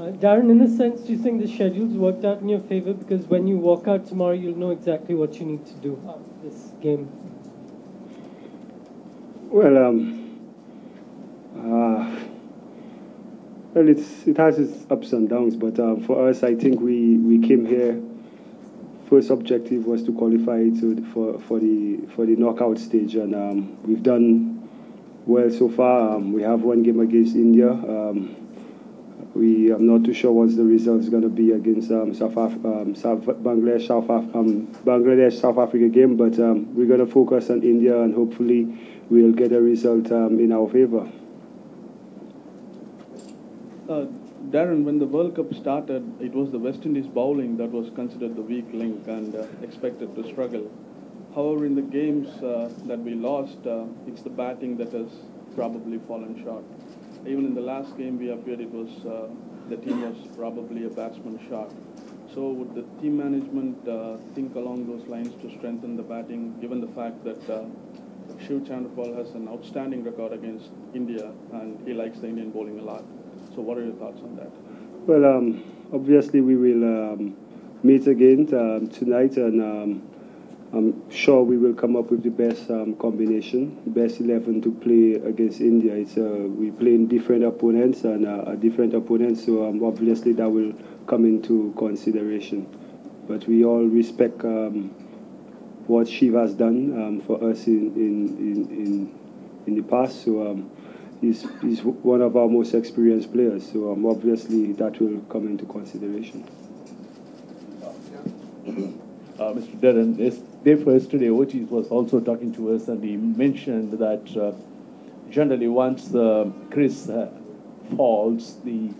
Darren, in a sense, do you think the schedule's worked out in your favor? Because when you walk out tomorrow, you'll know exactly what you need to do this game. Well, it has its ups and downs, but for us, I think we came here. First objective was to qualify for the knockout stage, and we've done well so far. We have one game against India. I'm not too sure what the result is going to be against Bangladesh South Africa game, but we're going to focus on India, and hopefully we'll get a result in our favor. Darren, when the World Cup started, it was the West Indies bowling that was considered the weak link and expected to struggle. However, in the games that we lost, it's the batting that has probably fallen short. Even in the last game we appeared, it was the team was probably a batsman short. So would the team management think along those lines to strengthen the batting, given the fact that Shiv Chandrapal has an outstanding record against India and he likes the Indian bowling a lot? So what are your thoughts on that? Well, obviously we will meet again tonight, and I'm sure we will come up with the best combination, best 11 to play against India. We play in different opponents and different opponents, so obviously that will come into consideration. But we all respect what Shiv has done for us in the past. So he's one of our most experienced players. So obviously that will come into consideration. Mr. Darren, day first today, Otis was also talking to us, and he mentioned that generally once Chris falls, the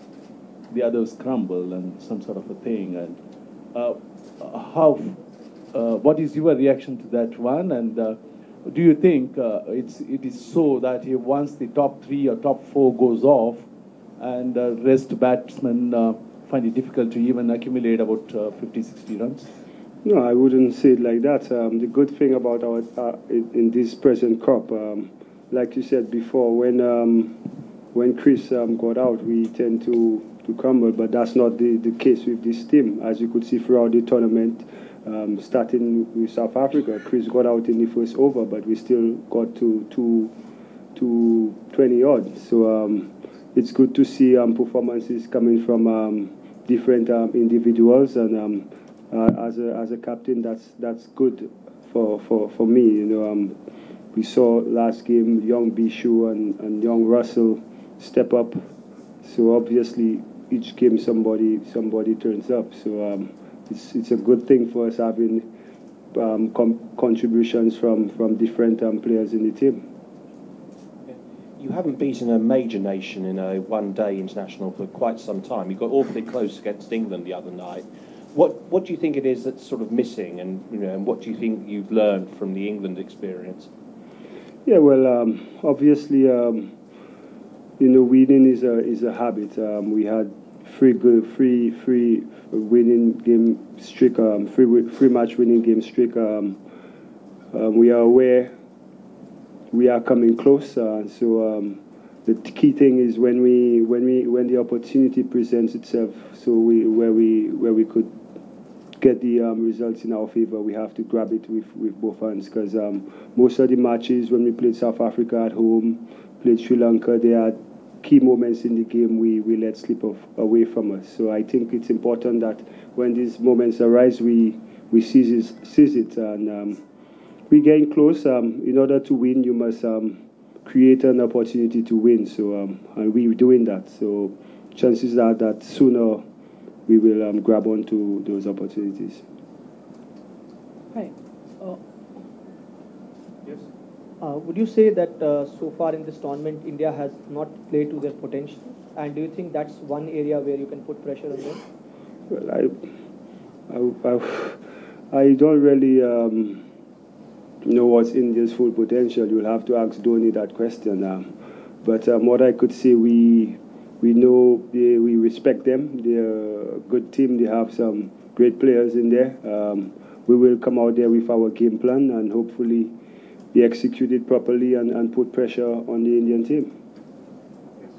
others crumble and some sort of a thing. And what is your reaction to that one? And do you think it is so that once the top 3 or top 4 goes off, and rest batsmen find it difficult to even accumulate about 50-60 runs? No, I wouldn't say it like that. The good thing about our in this present crop, like you said before, when Chris got out, we tend to crumble, but that's not the case with this team. As you could see throughout the tournament, starting with South Africa, Chris got out in the first over, but we still got to 20 odd. So it's good to see performances coming from different individuals, and as a captain, that's good for me. You know, we saw last game young Bishu and young Russell step up. So obviously each game somebody turns up. So it's a good thing for us having contributions from different players in the team. You haven't beaten a major nation in a one-day international for quite some time. You got awfully close against England the other night. What do you think it is that's sort of missing, and and what do you think you've learned from the England experience? Yeah, well, obviously, winning is a habit. We had three winning game streak, three match winning game streak. We are aware we are coming close. So the key thing is when the opportunity presents itself, so where we could get the results in our favor, we have to grab it with both hands, because most of the matches when we played South Africa at home, played Sri Lanka, there are key moments in the game we let slip away from us. So I think it's important that when these moments arise, we seize it, and we getting close. In order to win, you must create an opportunity to win. So and we're doing that. So chances are that sooner we will grab onto those opportunities. Hi. Yes. Would you say that so far in this tournament, India has not played to their potential? And do you think that's one area where you can put pressure on them? Well, I don't really know what's India's full potential. You'll have to ask Dhoni that question. But what I could say, we know we respect them. They're a good team. They have some great players in there. We will come out there with our game plan and hopefully be executed properly and put pressure on the Indian team.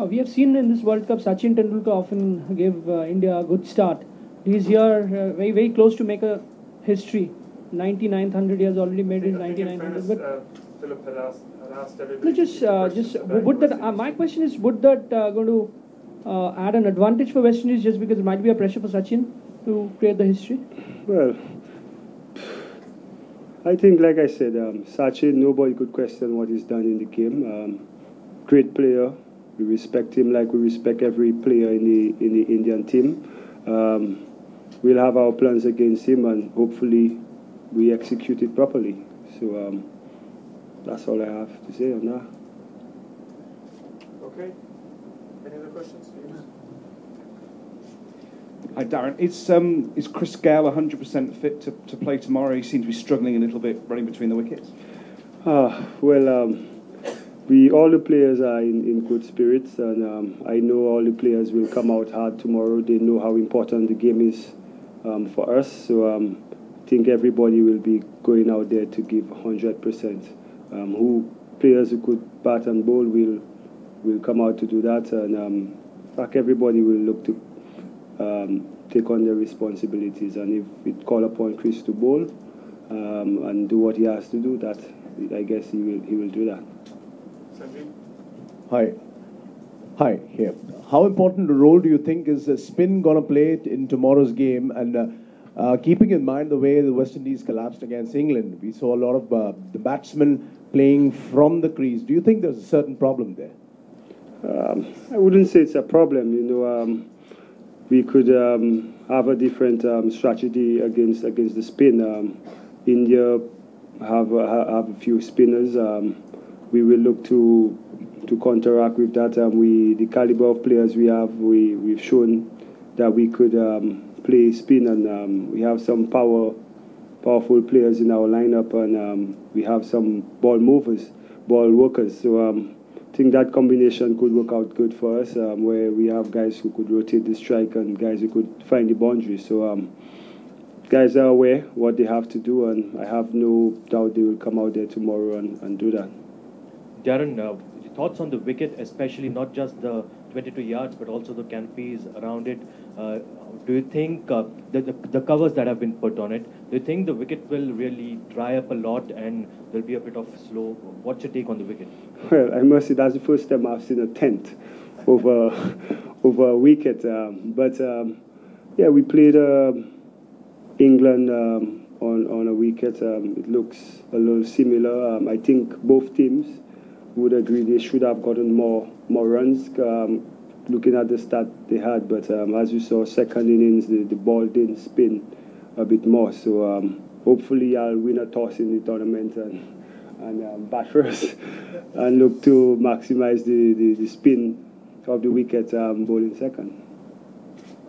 We have seen in this World Cup, Sachin Tendulkar often gave India a good start. He's here very, very close to make a history. 99th he has already made it 9900. But Philip had asked everybody. no, just would that my question is, would that going to add an advantage for West Indies just because it might be a pressure for Sachin to create the history? Well, I think, like I said, Sachin, nobody could question what he's done in the game. Great player. We respect him like we respect every player in the Indian team. We'll have our plans against him, and hopefully we execute it properly. So that's all I have to say on that. Okay. Any other questions? Hi, Darren. Is Chris Gale 100% fit to play tomorrow? He seems to be struggling a little bit running between the wickets. All the players are in good spirits, and I know all the players will come out hard tomorrow. They know how important the game is for us. So I think everybody will be going out there to give 100%. Players who could bat and bowl will come out to do that, and in fact everybody will look to take on their responsibilities. And if it call upon Chris to bowl and do what he has to do, that I guess he will do that. Hi, here. How important a role do you think is spin going to play in tomorrow's game? And keeping in mind the way the West Indies collapsed against England, we saw a lot of the batsmen playing from the crease. Do you think there's a certain problem there? I wouldn't say it's a problem. We could have a different strategy against the spin. India have a few spinners. We will look to counteract with that. The caliber of players we have, we've shown that we could play spin, and we have some powerful players in our lineup, and we have some ball workers. So I think that combination could work out good for us, where we have guys who could rotate the strike and guys who could find the boundaries. So guys are aware what they have to do, and I have no doubt they will come out there tomorrow and do that. Darren, your thoughts on the wicket, especially not just the 22 yards, but also the canopies around it. Do you think the covers that have been put on it, do you think the wicket will really dry up a lot and there'll be a bit of slow? What's your take on the wicket? Well, I must say that's the first time I've seen a tent over a wicket. Yeah, we played England on a wicket. It looks a little similar. I think both teams would agree they should have gotten more runs, looking at the stat they had. But as you saw, second innings, the ball didn't spin a bit more. So hopefully I'll win a toss in the tournament and bat first and look to maximize the spin of the wicket, bowling second.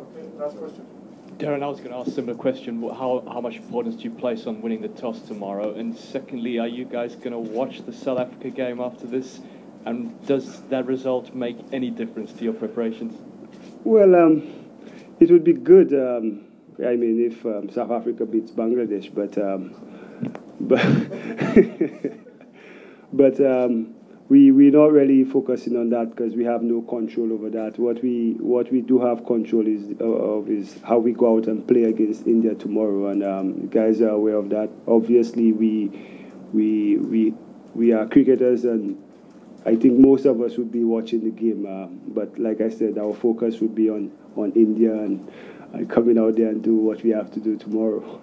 Okay, last question. Darren, I was going to ask a similar question. How much importance do you place on winning the toss tomorrow? And secondly, are you guys going to watch the South Africa game after this? And does that result make any difference to your preparations? Well, it would be good. I mean, if South Africa beats Bangladesh, but we're not really focusing on that because we have no control over that. What we do have control is how we go out and play against India tomorrow, and you guys are aware of that. Obviously, we are cricketers, and I think most of us would be watching the game. But like I said, our focus would be on India and coming out there and do what we have to do tomorrow.